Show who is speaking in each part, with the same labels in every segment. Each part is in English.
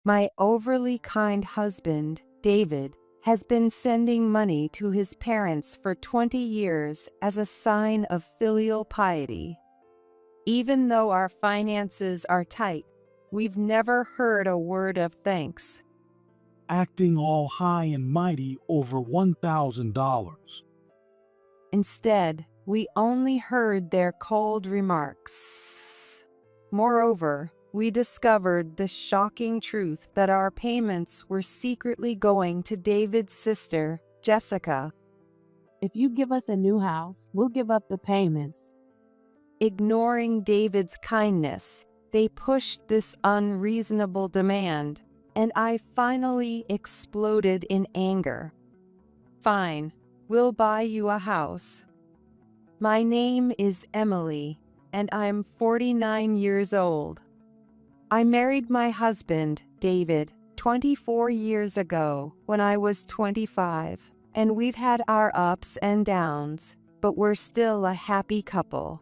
Speaker 1: My overly kind husband, David, has been sending money to his parents for 20 years as a sign of filial piety. Even though our finances are tight, we've never heard a word of thanks.
Speaker 2: Acting all high and mighty over $1,000.
Speaker 1: Instead, we only heard their cold remarks. Moreover, we discovered the shocking truth that our payments were secretly going to David's sister, Jessica.
Speaker 3: If you give us a new house, we'll give up the payments.
Speaker 1: Ignoring David's kindness, they pushed this unreasonable demand, and I finally exploded in anger. Fine, we'll buy you a house. My name is Emily, and I'm 49 years old. I married my husband, David, 24 years ago when I was 25, and we've had our ups and downs, but we're still a happy couple.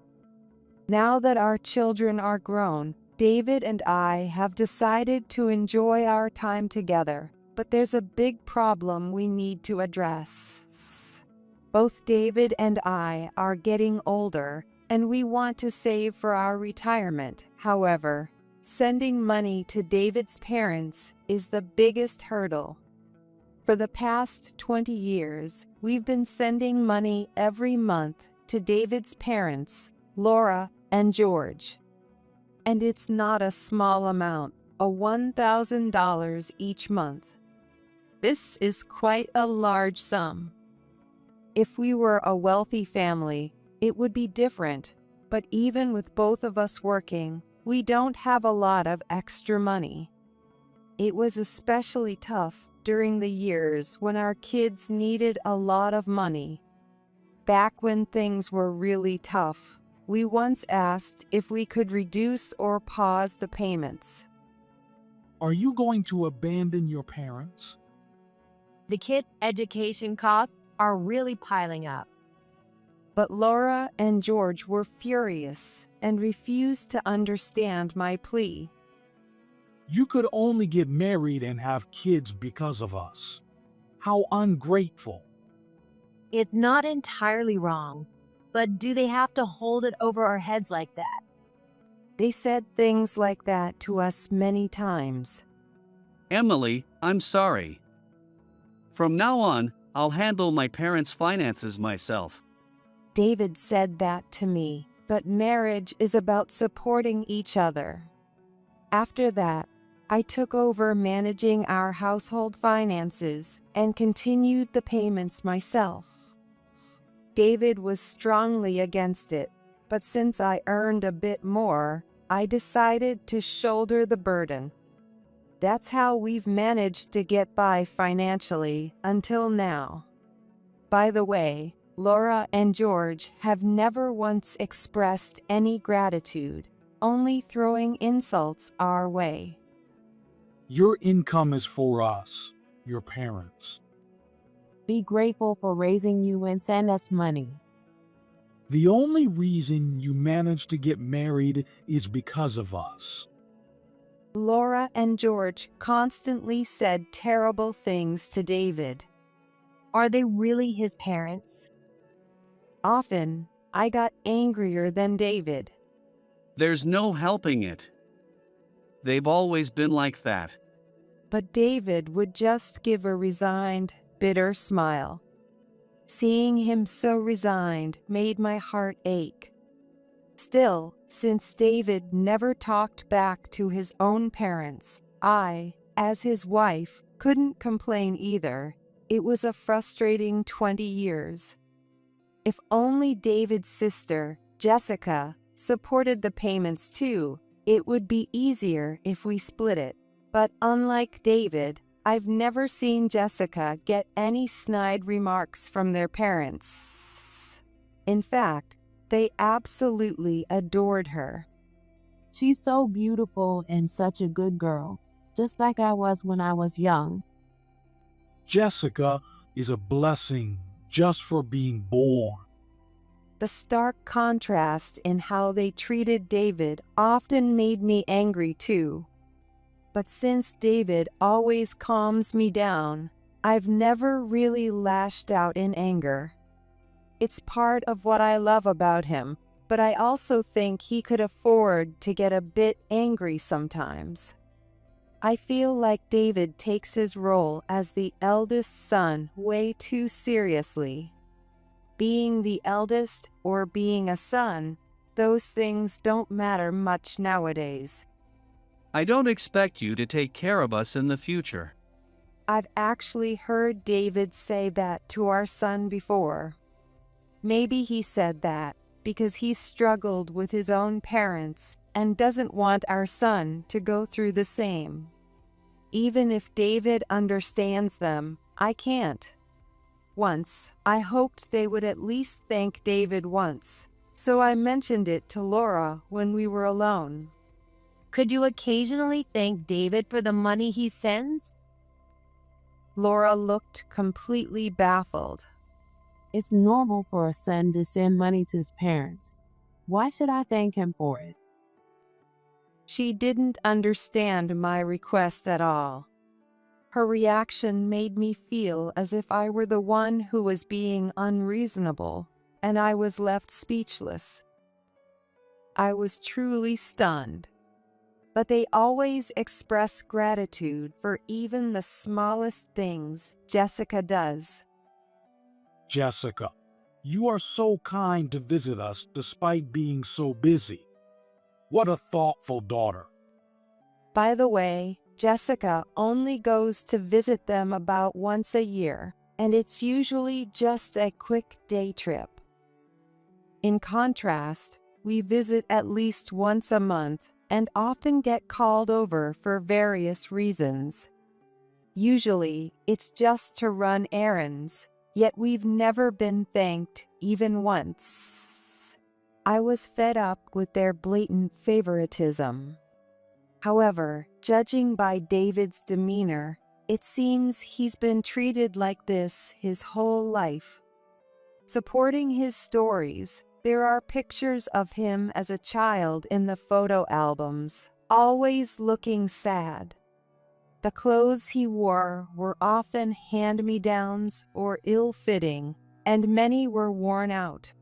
Speaker 1: Now that our children are grown, David and I have decided to enjoy our time together, but there's a big problem we need to address. Both David and I are getting older, and we want to save for our retirement. However, sending money to David's parents is the biggest hurdle. For the past 20 years, we've been sending money every month to David's parents, Laura and George. And it's not a small amount, a $1,000 each month. This is quite a large sum. If we were a wealthy family, it would be different, but even with both of us working, we don't have a lot of extra money. It was especially tough during the years when our kids needed a lot of money. Back when things were really tough, we once asked if we could reduce or pause the payments.
Speaker 2: Are you going to abandon your parents?
Speaker 3: The kid education costs are really piling up.
Speaker 1: But Laura and George were furious and refused to understand my plea.
Speaker 2: You could only get married and have kids because of us. How ungrateful.
Speaker 3: It's not entirely wrong, but do they have to hold it over our heads like that?
Speaker 1: They said things like that to us many times.
Speaker 4: Emily, I'm sorry. From now on, I'll handle my parents' finances myself.
Speaker 1: David said that to me, but marriage is about supporting each other. After that, I took over managing our household finances and continued the payments myself. David was strongly against it, but since I earned a bit more, I decided to shoulder the burden. That's how we've managed to get by financially until now. By the way, Laura and George have never once expressed any gratitude, only throwing insults our way.
Speaker 2: Your income is for us, your parents.
Speaker 3: Be grateful for raising you and send us money.
Speaker 2: The only reason you managed to get married is because of us.
Speaker 1: Laura and George constantly said terrible things to David.
Speaker 3: Are they really his parents?
Speaker 1: Often, I got angrier than David.
Speaker 4: There's no helping it. They've always been like that.
Speaker 1: But David would just give a resigned, bitter smile. Seeing him so resigned made my heart ache. Still, since David never talked back to his own parents, I, as his wife, couldn't complain either. It was a frustrating 20 years. If only David's sister, Jessica, supported the payments too, it would be easier if we split it. But unlike David, I've never seen Jessica get any snide remarks from their parents. In fact, they absolutely adored her.
Speaker 3: She's so beautiful and such a good girl, just like I was when I was young.
Speaker 2: Jessica is a blessing just for being born.
Speaker 1: The stark contrast in how they treated David often made me angry too. But since David always calms me down, I've never really lashed out in anger. It's part of what I love about him, but I also think he could afford to get a bit angry sometimes. I feel like David takes his role as the eldest son way too seriously. Being the eldest or being a son, those things don't matter much nowadays.
Speaker 4: I don't expect you to take care of us in the future.
Speaker 1: I've actually heard David say that to our son before. Maybe he said that because he struggled with his own parents and doesn't want our son to go through the same. Even if David understands them, I can't. Once, I hoped they would at least thank David once, so I mentioned it to Laura when we were alone.
Speaker 3: Could you occasionally thank David for the money he sends?
Speaker 1: Laura looked completely baffled.
Speaker 5: It's normal for a son to send money to his parents. Why should I thank him for it?
Speaker 1: She didn't understand my request at all. Her reaction made me feel as if I were the one who was being unreasonable, and I was left speechless. I was truly stunned. But they always express gratitude for even the smallest things Jessica does.
Speaker 2: Jessica, you are so kind to visit us despite being so busy. What a thoughtful daughter.
Speaker 1: By the way, Jessica only goes to visit them about once a year, and it's usually just a quick day trip. In contrast, we visit at least once a month and often get called over for various reasons. Usually, it's just to run errands, yet we've never been thanked even once. I was fed up with their blatant favoritism. However, judging by David's demeanor, it seems he's been treated like this his whole life. Supporting his stories, there are pictures of him as a child in the photo albums, always looking sad. The clothes he wore were often hand-me-downs or ill-fitting, and many were worn out.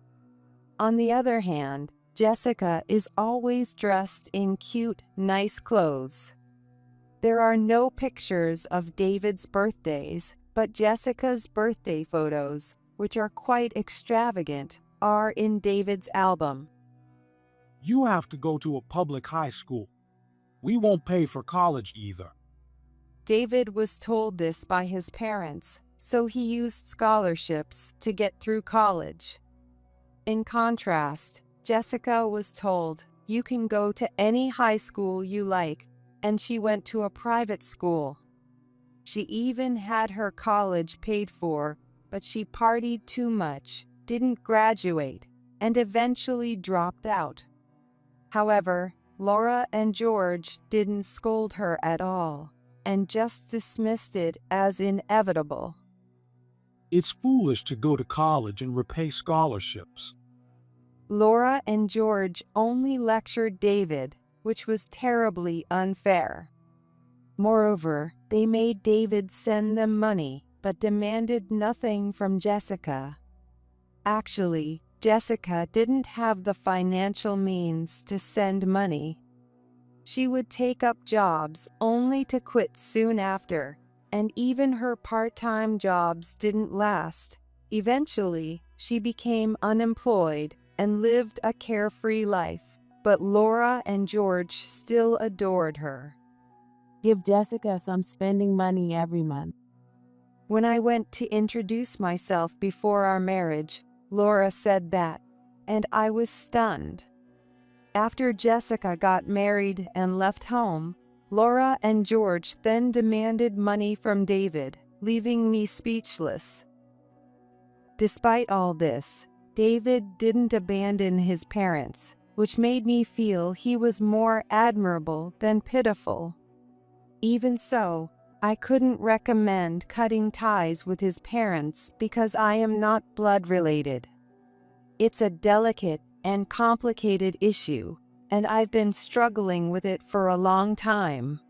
Speaker 1: On the other hand, Jessica is always dressed in cute, nice clothes. There are no pictures of David's birthdays, but Jessica's birthday photos, which are quite extravagant, are in David's album.
Speaker 2: You have to go to a public high school. We won't pay for college either.
Speaker 1: David was told this by his parents, so he used scholarships to get through college. In contrast, Jessica was told, "You can go to any high school you like," and she went to a private school. She even had her college paid for, but she partied too much, didn't graduate, and eventually dropped out. However, Laura and George didn't scold her at all, and just dismissed it as inevitable.
Speaker 2: It's foolish to go to college and repay scholarships.
Speaker 1: Laura and George only lectured David, which was terribly unfair. Moreover, they made David send them money, but demanded nothing from Jessica. Actually, Jessica didn't have the financial means to send money. She would take up jobs only to quit soon after, and even her part-time jobs didn't last. Eventually, she became unemployed and lived a carefree life, but Laura and George still adored her.
Speaker 5: Give Jessica some spending money every month.
Speaker 1: When I went to introduce myself before our marriage, Laura said that, and I was stunned. After Jessica got married and left home, Laura and George then demanded money from David, leaving me speechless. Despite all this, David didn't abandon his parents, which made me feel he was more admirable than pitiful. Even so, I couldn't recommend cutting ties with his parents because I am not blood related. It's a delicate and complicated issue, and I've been struggling with it for a long time.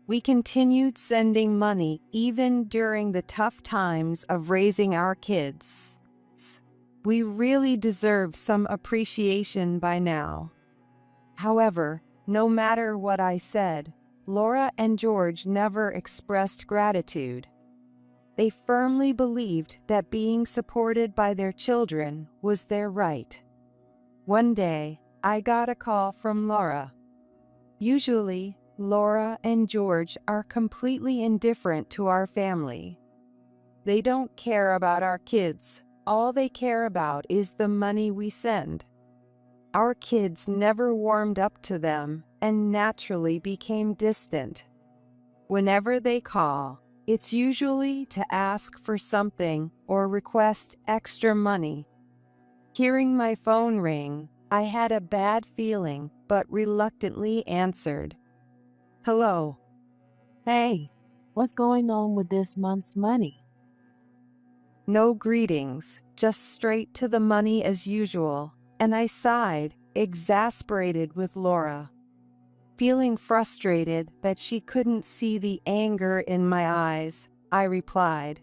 Speaker 1: We continued sending money even during the tough times of raising our kids. We really deserve some appreciation by now. However, no matter what I said, Laura and George never expressed gratitude. They firmly believed that being supported by their children was their right. One day, I got a call from Laura. Usually, Laura and George are completely indifferent to our family. They don't care about our kids. All they care about is the money we send. Our kids never warmed up to them and naturally became distant. Whenever they call, it's usually to ask for something or request extra money. Hearing my phone ring, I had a bad feeling but reluctantly answered. Hello.
Speaker 5: Hey, what's going on with this month's money?
Speaker 1: No greetings, just straight to the money as usual, and I sighed, exasperated with Laura. Feeling frustrated that she couldn't see the anger in my eyes, I replied,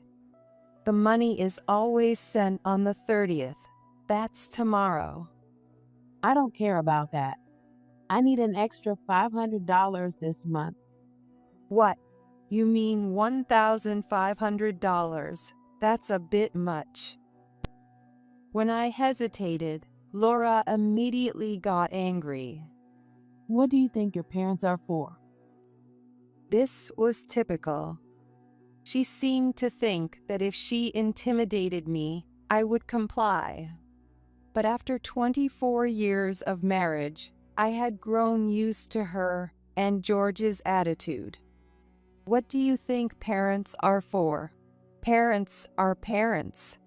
Speaker 1: "The money is always sent on the 30th. That's tomorrow."
Speaker 5: I don't care about that. I need an extra $500 this month.
Speaker 1: What? You mean $1,500? That's a bit much. When I hesitated, Laura immediately got angry.
Speaker 5: What do you think your parents are for?
Speaker 1: This was typical. She seemed to think that if she intimidated me, I would comply. But after 24 years of marriage, I had grown used to her and George's attitude. What do you think parents are for? Parents are parents.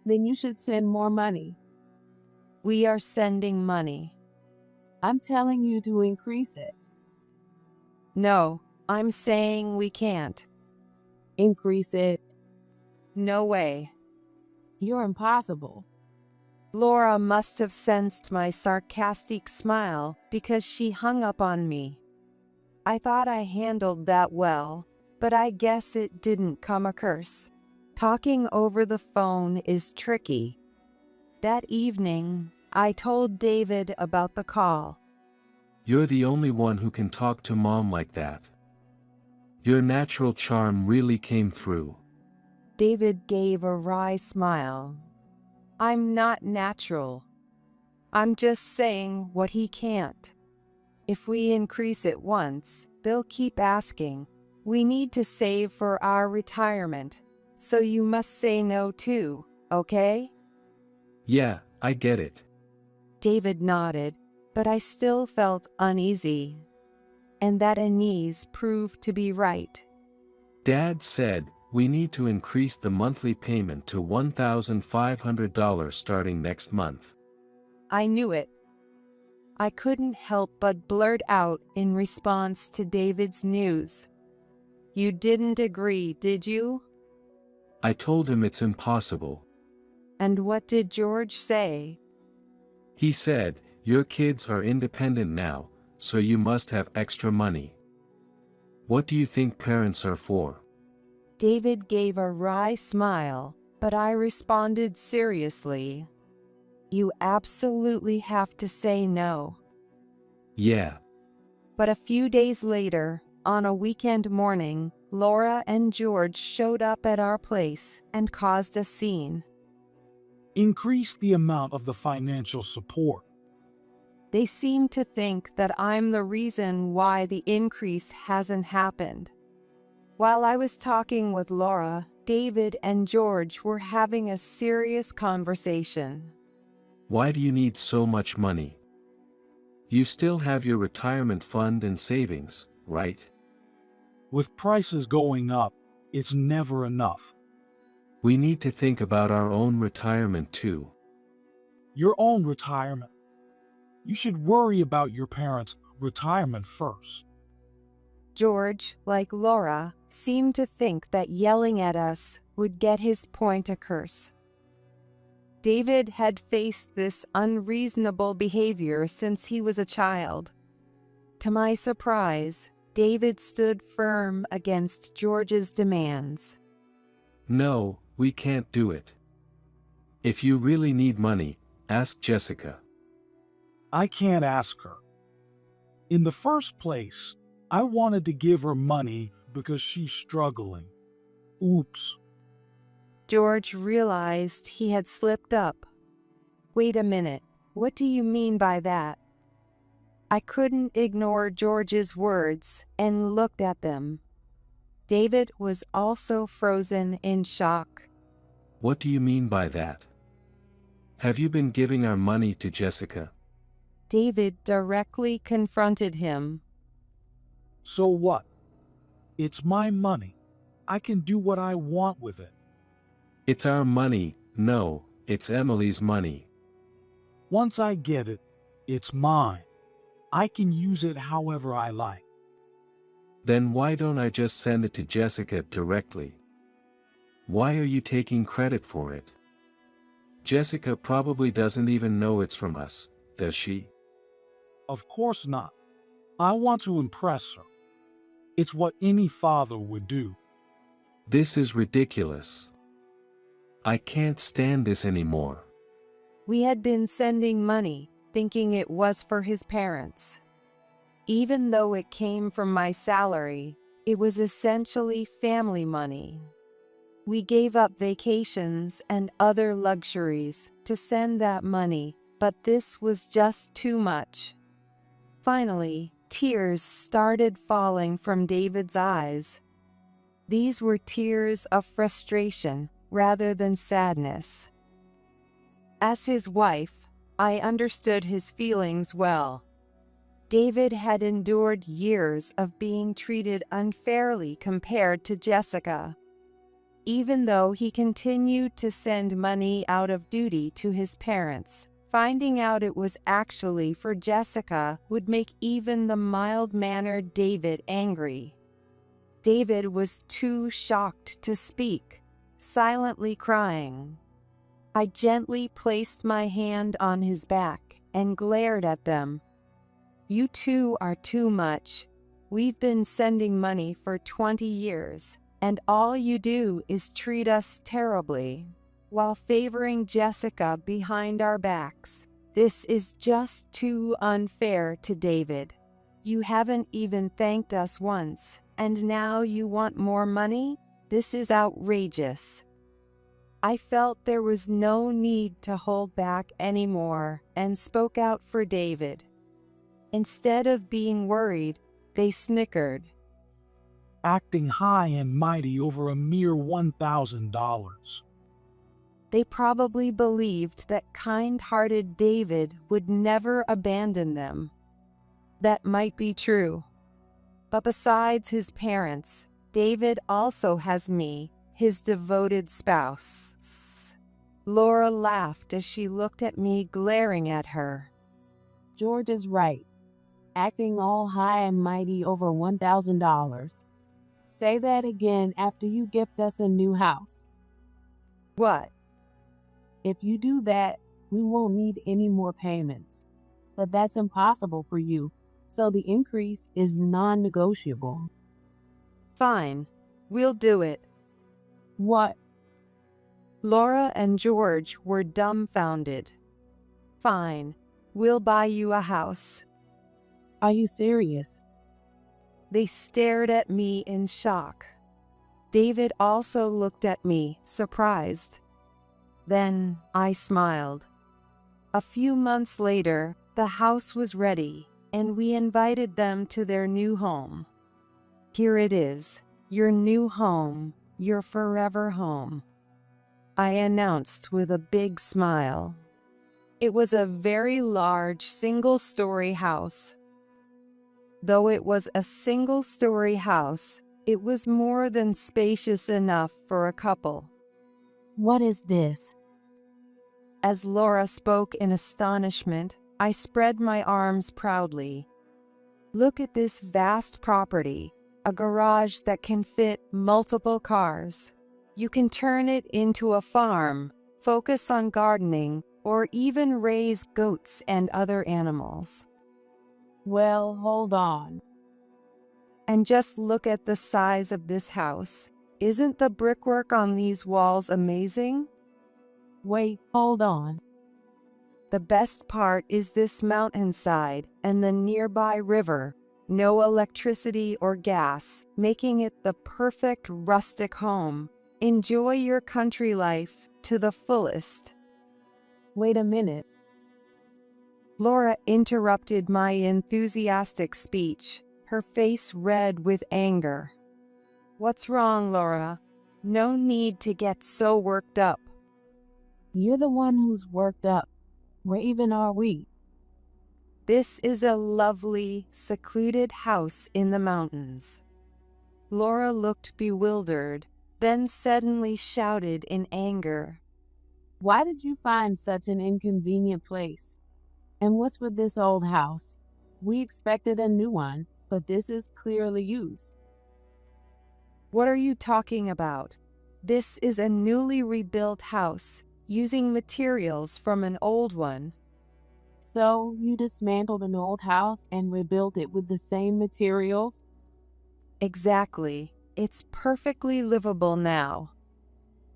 Speaker 5: Then you should send more money.
Speaker 1: We are sending money.
Speaker 5: I'm telling you to increase it.
Speaker 1: No, I'm saying we can't.
Speaker 5: Increase it.
Speaker 1: No way.
Speaker 5: You're impossible.
Speaker 1: Laura must have sensed my sarcastic smile because she hung up on me. I thought I handled that well, but I guess it didn't come across. Talking over the phone is tricky. That evening, I told David about the call.
Speaker 6: You're the only one who can talk to Mom like that. Your natural charm really came through.
Speaker 1: David gave a wry smile. I'm not natural. I'm just saying what he can't. If we increase it once, they'll keep asking. We need to save for our retirement, so you must say no too, okay?
Speaker 6: Yeah, I get it.
Speaker 1: David nodded, but I still felt uneasy. And that unease proved to be right.
Speaker 6: Dad said, we need to increase the monthly payment to $1,500 starting next month.
Speaker 1: I knew it. I couldn't help but blurt out in response to David's news. You didn't agree, did you?
Speaker 6: I told him it's impossible.
Speaker 1: And what did George say?
Speaker 6: He said, your kids are independent now, so you must have extra money. What do you think parents are for?
Speaker 1: David gave a wry smile, but I responded seriously. You absolutely have to say no.
Speaker 6: Yeah.
Speaker 1: But a few days later, on a weekend morning, Laura and George showed up at our place and caused a scene.
Speaker 2: Increase the amount of the financial support.
Speaker 1: They seem to think that I'm the reason why the increase hasn't happened. While I was talking with Laura, David and George were having a serious conversation.
Speaker 6: Why do you need so much money? You still have your retirement fund and savings, right?
Speaker 2: With prices going up, it's never enough.
Speaker 6: We need to think about our own retirement too.
Speaker 2: Your own retirement. You should worry about your parents' retirement first.
Speaker 1: George, like Laura, seemed to think that yelling at us would get his point across. David had faced this unreasonable behavior since he was a child. To my surprise, David stood firm against George's demands.
Speaker 6: No, we can't do it. If you really need money, ask Jessica.
Speaker 2: I can't ask her. In the first place, I wanted to give her money because she's struggling. Oops.
Speaker 1: George realized he had slipped up. Wait a minute, what do you mean by that? I couldn't ignore George's words and looked at them. David was also frozen in shock.
Speaker 6: What do you mean by that? Have you been giving our money to Jessica?
Speaker 1: David directly confronted him.
Speaker 2: So what? It's my money. I can do what I want with it.
Speaker 6: It's our money. No, it's Emily's money.
Speaker 2: Once I get it, it's mine. I can use it however I like.
Speaker 6: Then why don't I just send it to Jessica directly? Why are you taking credit for it? Jessica probably doesn't even know it's from us, does she?
Speaker 2: Of course not. I want to impress her. It's what any father would do.
Speaker 6: This is ridiculous. I can't stand this anymore.
Speaker 1: We had been sending money, thinking it was for his parents. Even though it came from my salary, it was essentially family money. We gave up vacations and other luxuries to send that money, but this was just too much. Finally, tears started falling from David's eyes. These were tears of frustration rather than sadness. As his wife, I understood his feelings well. David had endured years of being treated unfairly compared to Jessica. Even though he continued to send money out of duty to his parents, finding out it was actually for Jessica would make even the mild-mannered David angry. David was too shocked to speak, silently crying. I gently placed my hand on his back and glared at them. You two are too much. We've been sending money for 20 years, and all you do is treat us terribly, while favoring Jessica behind our backs. This is just too unfair to David. You haven't even thanked us once, and now you want more money? This is outrageous. I felt there was no need to hold back anymore and spoke out for David. Instead of being worried, they snickered.
Speaker 2: Acting high and mighty over a mere $1,000.
Speaker 1: They probably believed that kind-hearted David would never abandon them. That might be true. But besides his parents, David also has me, his devoted spouse. Laura laughed as she looked at me, glaring at her.
Speaker 5: George is right. Acting all high and mighty over $1,000. Say that again after you gift us a new house.
Speaker 1: What?
Speaker 5: If you do that, we won't need any more payments. But that's impossible for you, so the increase is non-negotiable.
Speaker 1: Fine, we'll do it.
Speaker 5: What?
Speaker 1: Laura and George were dumbfounded. Fine, we'll buy you a house.
Speaker 5: Are you serious?
Speaker 1: They stared at me in shock. David also looked at me, surprised. Then I smiled. A few months later, the house was ready, and we invited them to their new home. Here it is, your new home, your forever home, I announced with a big smile. It was a very large single-story house. Though it was a single-story house, it was more than spacious enough for a couple.
Speaker 5: What is this?
Speaker 1: As Laura spoke in astonishment, I spread my arms proudly. Look at this vast property, a garage that can fit multiple cars. You can turn it into a farm, focus on gardening, or even raise goats and other animals.
Speaker 5: Well, hold on.
Speaker 1: And just look at the size of this house. Isn't the brickwork on these walls amazing?
Speaker 5: Wait, hold on.
Speaker 1: The best part is this mountainside and the nearby river. No electricity or gas, making it the perfect rustic home. Enjoy your country life to the fullest.
Speaker 5: Wait a minute.
Speaker 1: Laura interrupted my enthusiastic speech, her face red with anger. What's wrong, Laura? No need to get so worked up.
Speaker 5: You're the one who's worked up. Where even are we?
Speaker 1: This is a lovely, secluded house in the mountains. Laura looked bewildered, then suddenly shouted in anger.
Speaker 5: Why did you find such an inconvenient place? And what's with this old house? We expected a new one, but this is clearly used.
Speaker 1: What are you talking about? This is a newly rebuilt house, using materials from an old one.
Speaker 5: So you dismantled an old house and rebuilt it with the same materials?
Speaker 1: Exactly. It's perfectly livable now.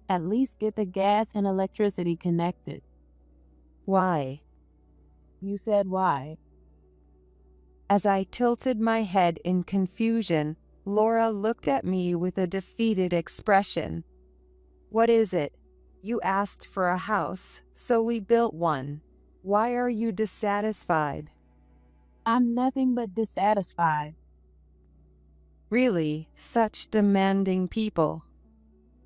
Speaker 5: At least get the gas and electricity connected.
Speaker 1: Why?
Speaker 5: You said why.
Speaker 1: As I tilted my head in confusion, Laura looked at me with a defeated expression. What is it? You asked for a house, so we built one. Why are you dissatisfied?
Speaker 5: I'm nothing but dissatisfied.
Speaker 1: Really, such demanding people.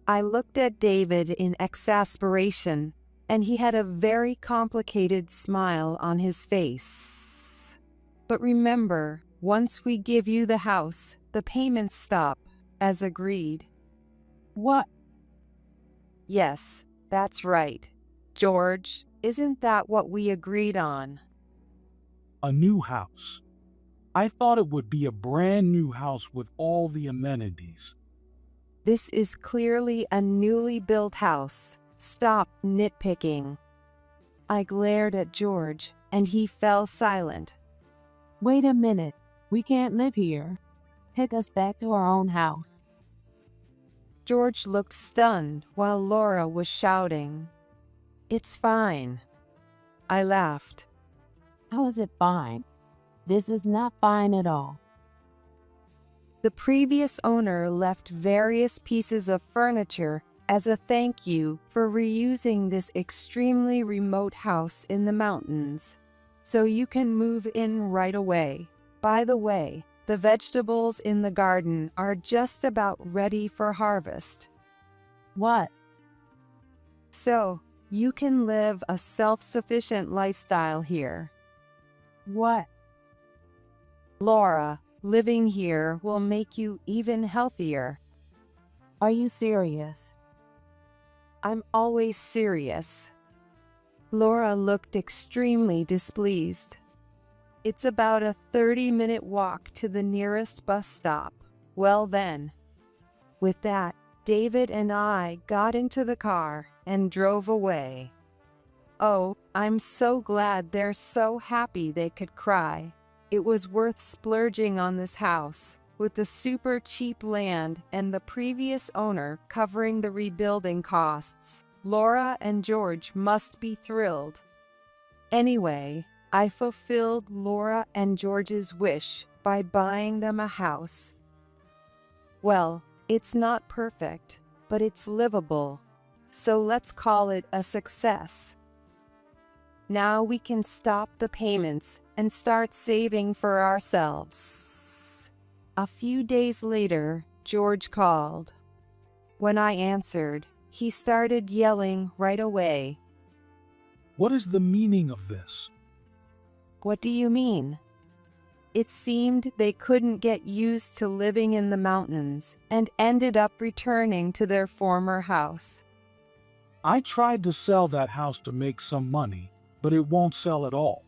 Speaker 1: I looked at David in exasperation, and he had a very complicated smile on his face. But remember, once we give you the house, the payments stop, as agreed.
Speaker 5: What?
Speaker 1: Yes, that's right. George, isn't that what we agreed on?
Speaker 2: A new house. I thought it would be a brand new house with all the amenities.
Speaker 1: This is clearly a newly built house. Stop nitpicking. I glared at George, and he fell silent.
Speaker 5: Wait a minute. We can't live here. Take us back to our own house.
Speaker 1: George looked stunned while Laura was shouting. It's fine. I laughed.
Speaker 5: How is it fine? This is not fine at all.
Speaker 1: The previous owner left various pieces of furniture as a thank you for reusing this extremely remote house in the mountains, so you can move in right away. By the way, the vegetables in the garden are just about ready for harvest.
Speaker 5: What?
Speaker 1: So, you can live a self-sufficient lifestyle here.
Speaker 5: What?
Speaker 1: Laura, living here will make you even healthier.
Speaker 5: Are you serious?
Speaker 1: I'm always serious. Laura looked extremely displeased. It's about a 30-minute walk to the nearest bus stop. Well then. With that, David and I got into the car and drove away. Oh, I'm so glad they're so happy they could cry. It was worth splurging on this house, with the super cheap land and the previous owner covering the rebuilding costs. Laura and George must be thrilled. Anyway, I fulfilled Laura and George's wish by buying them a house. Well, it's not perfect, but it's livable, so let's call it a success. Now we can stop the payments and start saving for ourselves. A few days later, George called. When I answered, he started yelling right away.
Speaker 2: What is the meaning of this?
Speaker 1: What do you mean? It seemed they couldn't get used to living in the mountains and ended up returning to their former house.
Speaker 2: I tried to sell that house to make some money, but it won't sell at all.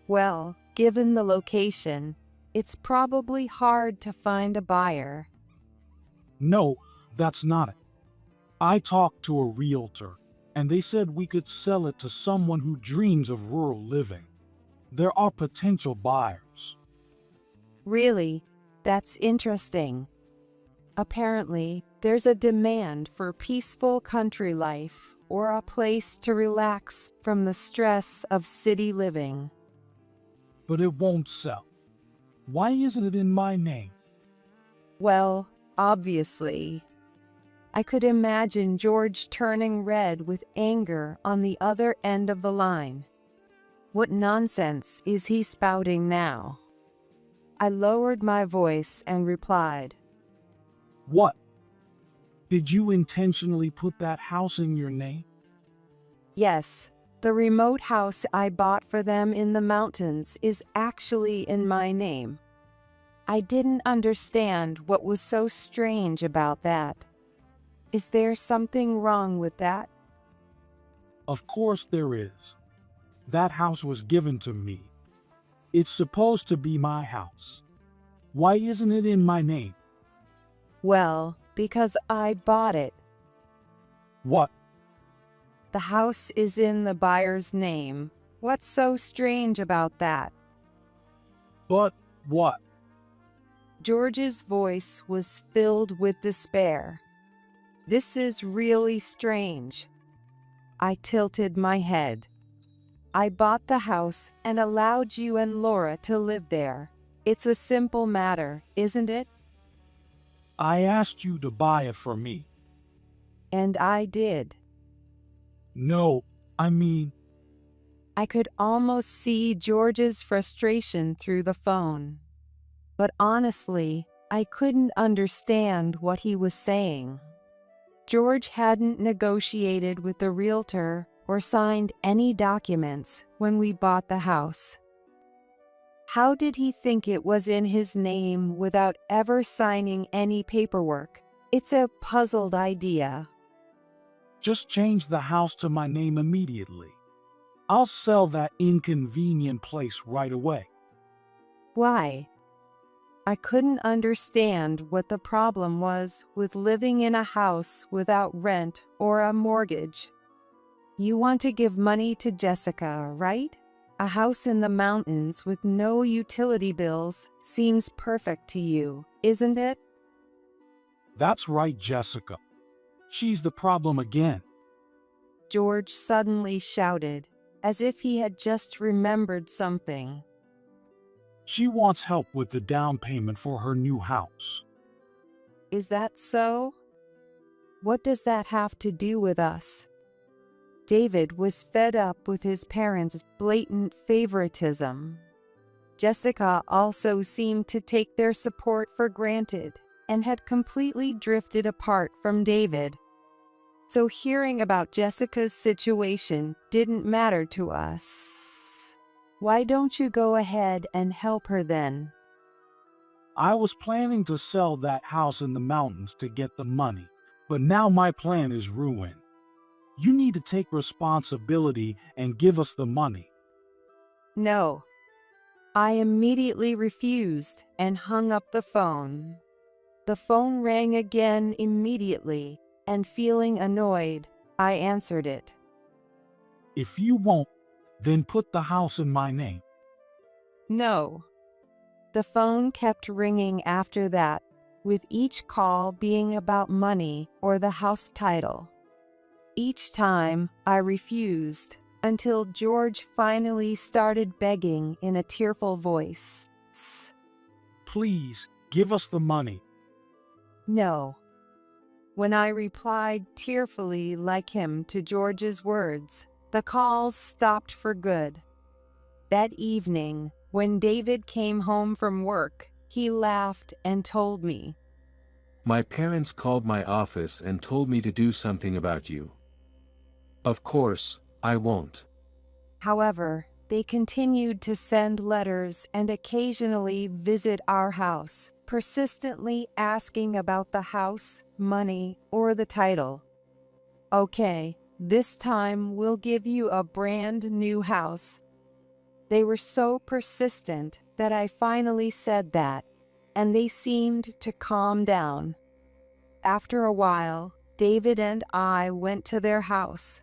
Speaker 1: Well, given the location, it's probably hard to find a buyer.
Speaker 2: No, that's not it. I talked to a realtor, and they said we could sell it to someone who dreams of rural living. There are potential buyers.
Speaker 1: Really? That's interesting. Apparently, there's a demand for peaceful country life or a place to relax from the stress of city living.
Speaker 2: But it won't sell. Why isn't it in my name?
Speaker 1: Well, obviously. I could imagine George turning red with anger on the other end of the line. What nonsense is he spouting now? I lowered my voice and replied,
Speaker 2: What? Did you intentionally put that house in your name?
Speaker 1: Yes, the remote house I bought for them in the mountains is actually in my name. I didn't understand what was so strange about that. Is there something wrong with that?
Speaker 2: Of course there is. That house was given to me. It's supposed to be my house. Why isn't it in my name?
Speaker 1: Well, because I bought it.
Speaker 2: What?
Speaker 1: The house is in the buyer's name. What's so strange about that?
Speaker 2: But what?
Speaker 1: George's voice was filled with despair. This is really strange. I tilted my head. I bought the house and allowed you and Laura to live there. It's a simple matter, isn't it?
Speaker 2: I asked you to buy it for me.
Speaker 1: And I did.
Speaker 2: No, I mean,
Speaker 1: I could almost see George's frustration through the phone. But honestly, I couldn't understand what he was saying. George hadn't negotiated with the realtor or signed any documents when we bought the house. How did he think it was in his name without ever signing any paperwork? It's a puzzled idea.
Speaker 2: just change the house to my name immediately. I'll sell that inconvenient place right away.
Speaker 1: Why? I couldn't understand what the problem was with living in a house without rent or a mortgage. You want to give money to Jessica, right? A house in the mountains with no utility bills seems perfect to you, isn't it?
Speaker 2: That's right, Jessica. She's the problem again.
Speaker 1: George suddenly shouted, as if he had just remembered something.
Speaker 2: She wants help with the down payment for her new house.
Speaker 1: Is that so? What does that have to do with us? David was fed up with his parents' blatant favoritism. Jessica also seemed to take their support for granted and had completely drifted apart from David. So hearing about Jessica's situation didn't matter to us. Why don't you go ahead and help her then?
Speaker 2: I was planning to sell that house in the mountains to get the money, but now my plan is ruined. You need to take responsibility and give us the money.
Speaker 1: No. I immediately refused and hung up the phone. The phone rang again immediately, and feeling annoyed, I answered it.
Speaker 2: If you won't, then put the house in my name.
Speaker 1: No. The phone kept ringing after that, with each call being about money or the house title. Each time, I refused, until George finally started begging in a tearful voice.
Speaker 2: Please, give us the money.
Speaker 1: No. When I replied tearfully like him to George's words, the calls stopped for good. That evening, when David came home from work, he laughed and told me,
Speaker 6: My parents called my office and told me to do something about you. Of course, I won't.
Speaker 1: However, they continued to send letters and occasionally visit our house, persistently asking about the house, money, or the title. Okay, this time we'll give you a brand new house. They were so persistent that I finally said that, and they seemed to calm down. After a while, David and I went to their house.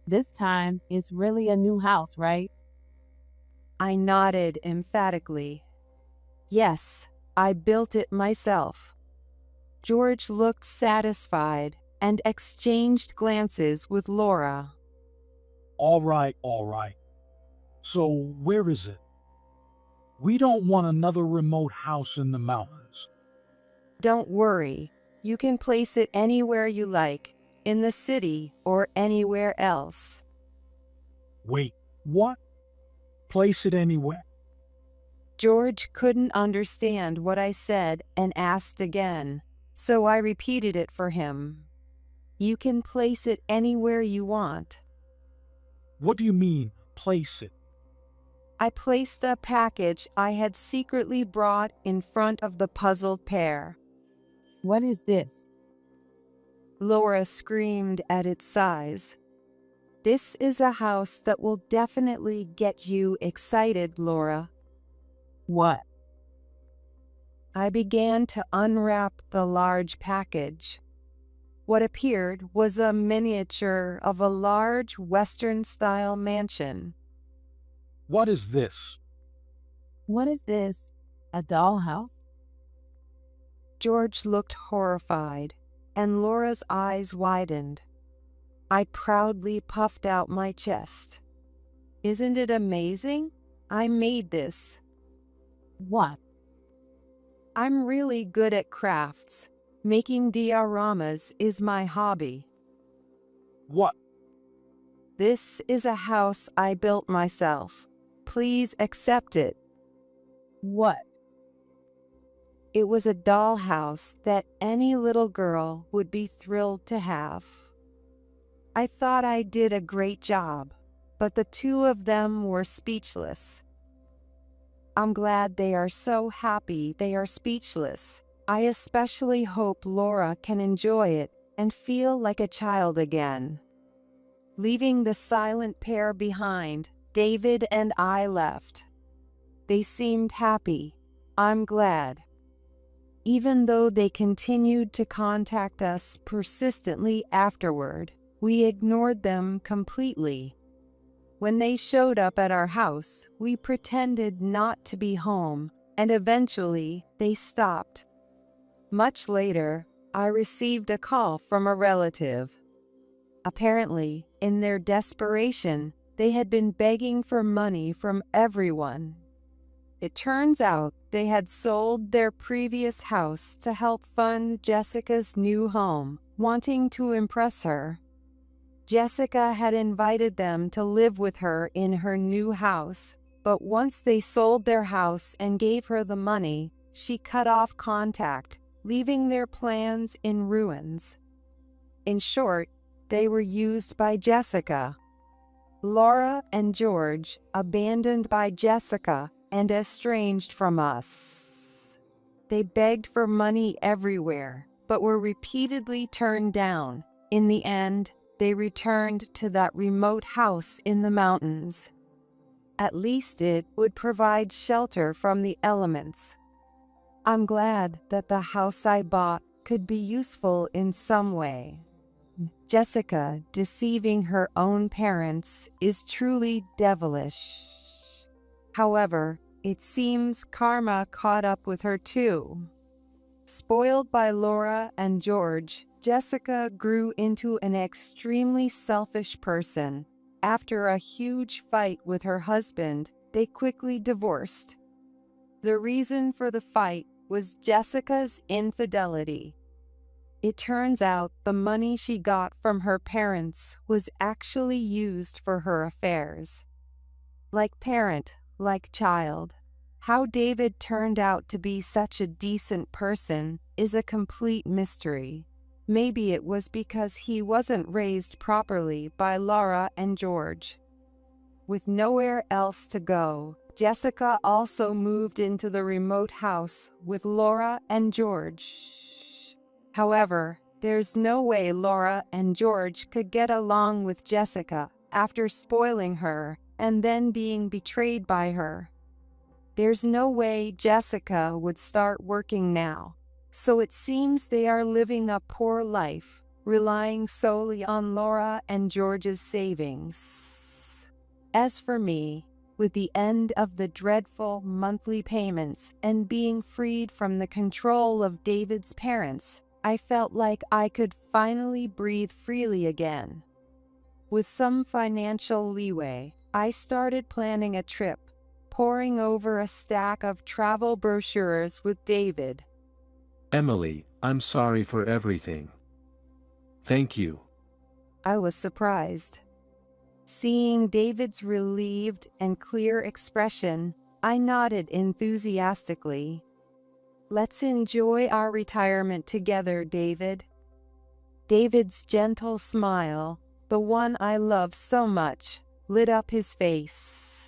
Speaker 5: This time, it's really a new house, right?
Speaker 1: I nodded emphatically. Yes, I built it myself." George looked satisfied and exchanged glances with Laura.
Speaker 2: All right, all right. So where is it? We don't want another remote house in the mountains.
Speaker 1: "Don't worry. You can place it anywhere you like, in the city or anywhere else."
Speaker 2: Wait, what? Place it anywhere?
Speaker 1: George couldn't understand what I said and asked again, so I repeated it for him. "You can place it anywhere you want."
Speaker 2: What do you mean, place it?
Speaker 1: I placed a package I had secretly brought in front of the puzzled pair.
Speaker 5: What is this?
Speaker 1: Laura screamed at its size. "This is a house that will definitely get you excited, Laura."
Speaker 5: What?
Speaker 1: I began to unwrap the large package. What appeared was a miniature of a large Western-style mansion.
Speaker 2: What is this?
Speaker 5: What is this? A dollhouse?
Speaker 1: George looked horrified, and Laura's eyes widened. I proudly puffed out my chest. "Isn't it amazing? I made this.
Speaker 5: What?
Speaker 1: I'm really good at crafts. Making dioramas is my hobby.
Speaker 2: What?
Speaker 1: This is a house I built myself. Please accept it."
Speaker 5: What?
Speaker 1: It was a dollhouse that any little girl would be thrilled to have. I thought I did a great job, but the two of them were speechless. I'm glad they are so happy they are speechless. I especially hope Laura can enjoy it and feel like a child again. Leaving the silent pair behind, David and I left. They seemed happy. I'm glad. Even though they continued to contact us persistently afterward, we ignored them completely. When they showed up at our house, we pretended not to be home, and eventually they stopped. Much later, I received a call from a relative. Apparently, in their desperation, they had been begging for money from everyone. It turns out they had sold their previous house to help fund Jessica's new home, wanting to impress her. Jessica had invited them to live with her in her new house, but once they sold their house and gave her the money, she cut off contact, leaving their plans in ruins. In short, they were used by Jessica. Laura and George, abandoned by Jessica and estranged from us. They begged for money everywhere, but were repeatedly turned down. In the end, they returned to that remote house in the mountains. At least it would provide shelter from the elements. I'm glad that the house I bought could be useful in some way. Jessica deceiving her own parents is truly devilish. However, it seems karma caught up with her too. Spoiled by Laura and George, Jessica grew into an extremely selfish person. After a huge fight with her husband, they quickly divorced. The reason for the fight was Jessica's infidelity. It turns out the money she got from her parents was actually used for her affairs. Like parent, like child. How David turned out to be such a decent person is a complete mystery. Maybe it was because he wasn't raised properly by Laura and George. With nowhere else to go, Jessica also moved into the remote house with Laura and George. However, there's no way Laura and George could get along with Jessica after spoiling her and then being betrayed by her. There's no way Jessica would start working now, so it seems they are living a poor life, relying solely on Laura and George's savings. As for me, With the end of the dreadful monthly payments and being freed from the control of David's parents, I felt like I could finally breathe freely again. With some financial leeway, I started planning a trip, poring over a stack of travel brochures with David.
Speaker 6: Emily, I'm sorry for everything. Thank you.
Speaker 1: I was surprised. Seeing David's relieved and clear expression, I nodded enthusiastically. Let's enjoy our retirement together, David. David's gentle smile, the one I love so much, lit up his face.